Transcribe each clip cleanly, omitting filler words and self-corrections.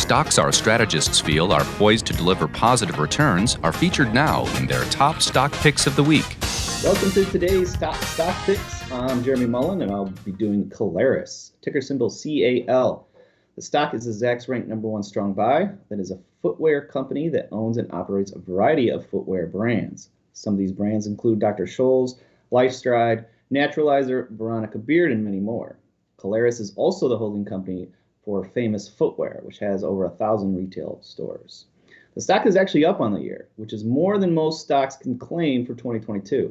Stocks our strategists feel are poised to deliver positive returns are featured now in their top stock picks of the week. Welcome to today's top stock picks. I'm Jeremy Mullen, and I'll be doing Caleres, ticker symbol CAL. The stock is a Zacks ranked #1 strong buy. That is a footwear company that owns and operates a variety of footwear brands. Some of these brands include Dr. Scholl's, LifeStride, Naturalizer, Veronica Beard, and many more. Caleres is also the holding company for Famous Footwear, which has over 1,000 retail stores. The stock is actually up on the year, which is more than most stocks can claim for 2022.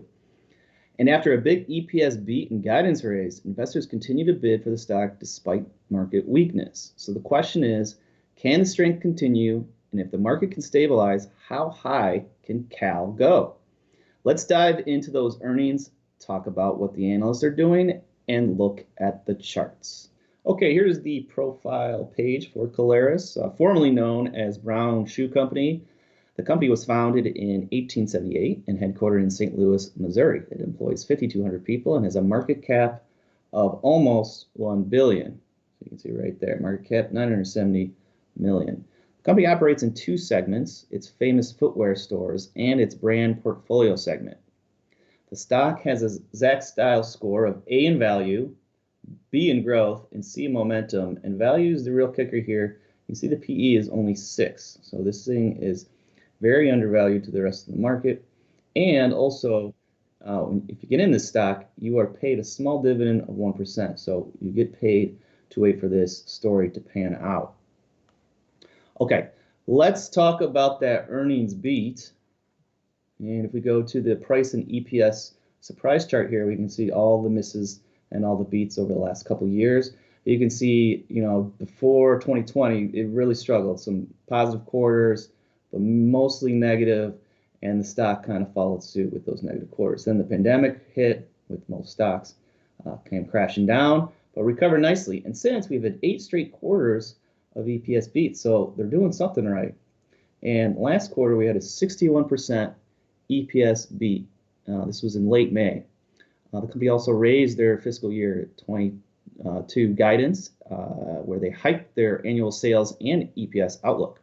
And after a big EPS beat and guidance raise, investors continue to bid for the stock despite market weakness. So the question is, can the strength continue? And if the market can stabilize, how high can Cal go? Let's dive into those earnings, talk about what the analysts are doing, and look at the charts. Okay, here's the profile page for Caleres, formerly known as Brown Shoe Company. The company was founded in 1878 and headquartered in St. Louis, Missouri. It employs 5,200 people and has a market cap of almost $1 billion. You can see right there, market cap $970 million. The company operates in two segments, its Famous Footwear stores and its brand portfolio segment. The stock has a Zacks style score of A in value, B in growth, and C in momentum. And value is the real kicker here. You see the PE is only 6. So this thing is very undervalued to the rest of the market. And also, if you get in this stock, you are paid a small dividend of 1%. So you get paid to wait for this story to pan out. Okay, let's talk about that earnings beat. And if we go to the price and EPS surprise chart here, we can see all the misses and all the beats over the last couple of years. You can see, before 2020, it really struggled. Some positive quarters, but mostly negative, and the stock kind of followed suit with those negative quarters. Then the pandemic hit with most stocks, came crashing down, but recovered nicely. And since we've had 8 straight quarters of EPS beats, so they're doing something right. And last quarter, we had a 61% EPS beat. This was in late May. The company also raised their fiscal year 22 guidance, where they hiked their annual sales and EPS outlook.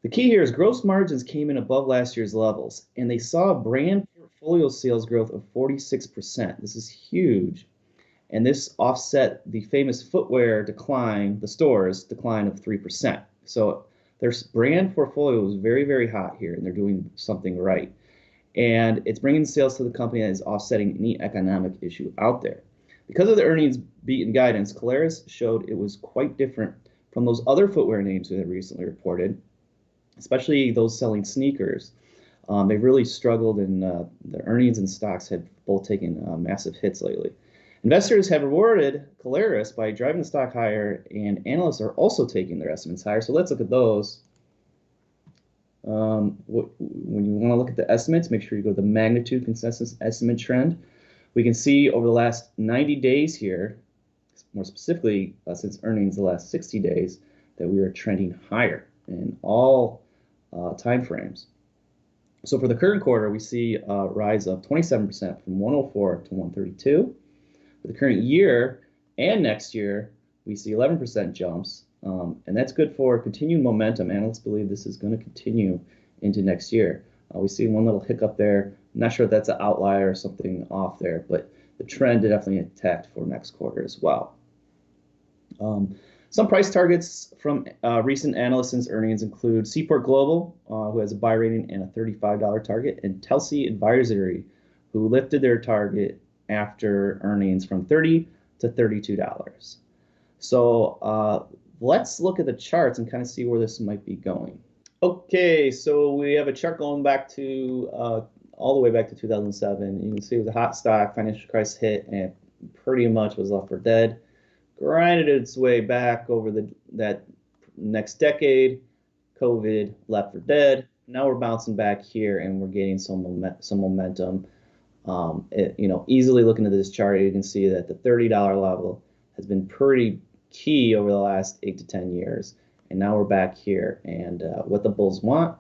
The key here is gross margins came in above last year's levels, and they saw brand portfolio sales growth of 46%. This is huge. And this offset the Famous Footwear decline, the store's decline of 3%. So their brand portfolio is very, very hot here, and they're doing something right. And it's bringing sales to the company that is offsetting any economic issue out there. Because of the earnings beat and guidance, Caleres showed it was quite different from those other footwear names that have recently reported, especially those selling sneakers. They've really struggled, and the earnings and stocks have both taken massive hits lately. Investors have rewarded Caleres by driving the stock higher, and analysts are also taking their estimates higher. So let's look at those. When you want to look at the estimates, make sure you go to the magnitude consensus estimate trend. We can see over the last 90 days here, more specifically since earnings the last 60 days, that we are trending higher in all time frames. So for the current quarter, we see a rise of 27% from 104 to 132. For the current year and next year, we see 11% jumps. And that's good for continued momentum. Analysts believe this is going to continue into next year. We see one little hiccup there. I'm not sure if that's an outlier or something off there, but the trend is definitely intact for next quarter as well. Some price targets from recent analysts' earnings include Seaport Global, who has a buy rating and a $35 target, and Telsey Advisory, who lifted their target after earnings from $30 to $32. So let's look at the charts and kind of see where this might be going. Okay, so we have a chart going back to all the way back to 2007. You can see it was a hot stock, financial crisis hit, and pretty much was left for dead. Grinded its way back over that next decade. COVID left for dead. Now we're bouncing back here, and we're getting some momentum. Easily looking at this chart, you can see that the $30 level has been pretty key over the last 8 to 10 years. And now we're back here, and what the bulls want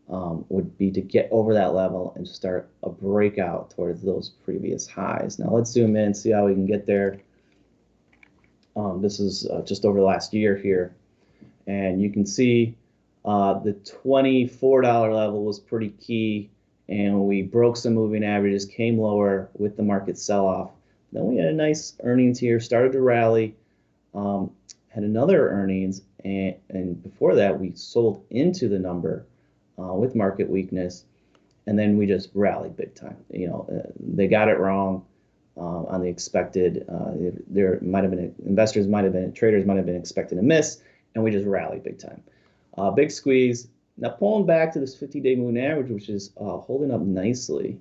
would be to get over that level and start a breakout towards those previous highs. Now let's zoom in, see how we can get there. This is just over the last year here. And you can see the $24 level was pretty key, and we broke some moving averages, came lower with the market sell-off. Then we had a nice earnings here, started to rally, had another earnings, and before that we sold into the number with market weakness, and then we just rallied big time. They got it wrong on the expected. There might have been traders might have been expecting a miss, and we just rallied big time. Big squeeze. Now pulling back to this 50-day moving average, which is holding up nicely.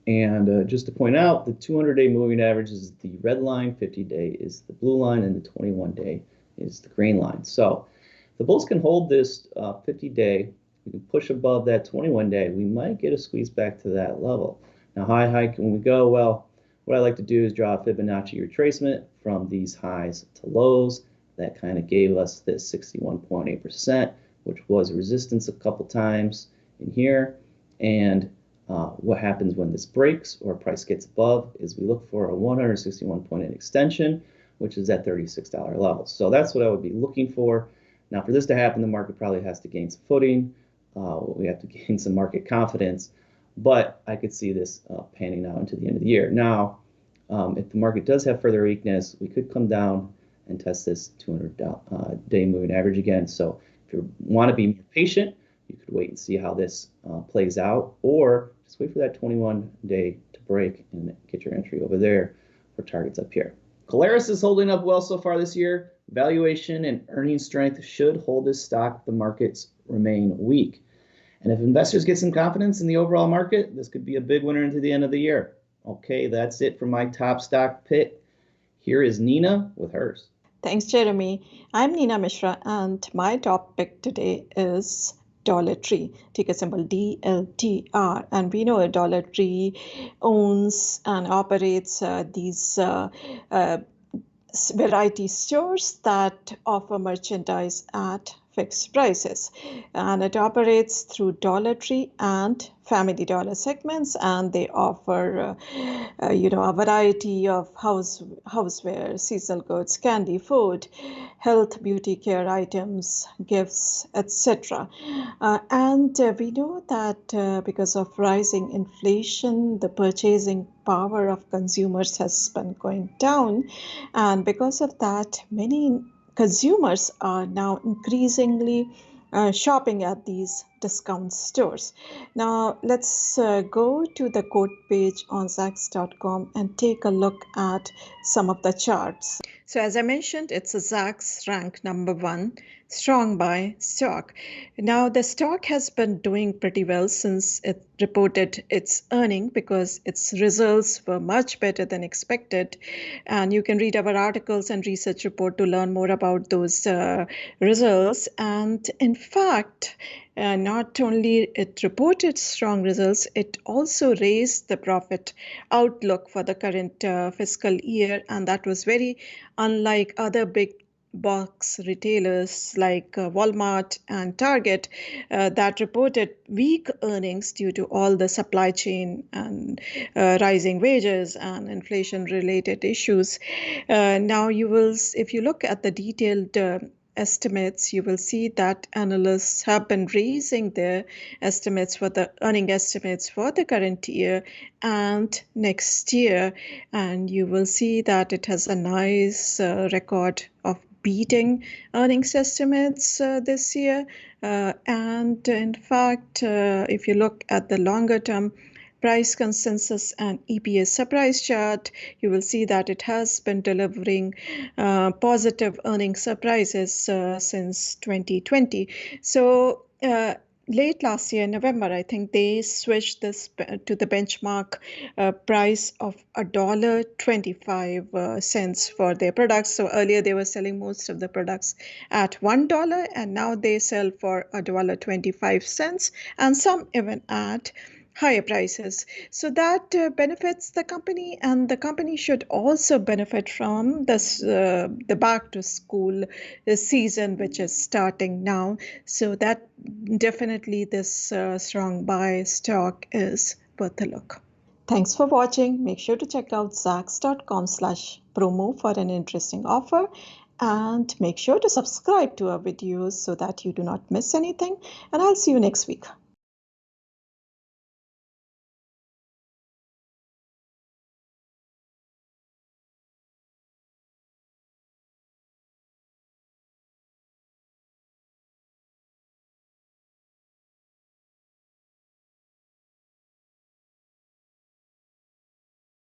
And just to point out, the 200-day moving average is the red line, 50-day is the blue line, and the 21-day is the green line. So if the bulls can hold this 50-day, we can push above that 21-day, we might get a squeeze back to that level. Now, how high can we go? Well, what I like to do is draw a Fibonacci retracement from these highs to lows. That kind of gave us this 61.8%, which was resistance a couple times in here. And what happens when this breaks or price gets above is we look for a 161.8 extension, which is at $36 level. So that's what I would be looking for. Now, for this to happen, the market probably has to gain some footing. We have to gain some market confidence, but I could see this panning out into the end of the year. Now, if the market does have further weakness, we could come down and test this 200-day moving average again. So if you want to be more patient, you could wait and see how this plays out, or just wait for that 21-day to break and get your entry over there for targets up here. Caleres is holding up well so far this year. Valuation and earnings strength should hold this stock if the markets remain weak. And if investors get some confidence in the overall market, this could be a big winner into the end of the year. Okay, that's it for my top stock pick. Here is Nina with hers. Thanks, Jeremy. I'm Nina Mishra, and my top pick today is Dollar Tree, ticker symbol DLTR. And we know Dollar Tree owns and operates these variety stores that offer merchandise at fixed prices, and it operates through Dollar Tree and Family Dollar segments, and they offer a variety of houseware, seasonal goods, candy, food, health, beauty care items, gifts, etc. And we know that because of rising inflation, the purchasing power of consumers has been going down, and because of that, many consumers are now increasingly shopping at these discount stores. Now, let's go to the quote page on Zacks.com and take a look at some of the charts. So as I mentioned, it's a Zacks rank number 1 strong buy stock. Now, the stock has been doing pretty well since it reported its earning, because its results were much better than expected. And you can read our articles and research report to learn more about those results. And in fact, not only it reported strong results, it also raised the profit outlook for the current fiscal year, and that was very unlike other big box retailers like Walmart and Target that reported weak earnings due to all the supply chain and rising wages and inflation related issues. Now you will, if you look at the detailed estimates, you will see that analysts have been raising their estimates for the earning estimates for the current year and next year, and you will see that it has a nice record of beating earnings estimates this year. And in fact, if you look at the longer term price consensus and EPS surprise chart, you will see that it has been delivering positive earnings surprises since 2020. So late last year, November, I think they switched this to the benchmark price of $1.25 for their products. So earlier they were selling most of the products at $1, and now they sell for $1.25, and some even at higher prices. So that benefits the company, and the company should also benefit from this the back to school season, which is starting now. So that definitely this strong buy stock is worth a look. Thanks for watching. Make sure to check out Zacks.com/promo for an interesting offer, And make sure to subscribe to our videos so that you do not miss anything. And I'll see you next week.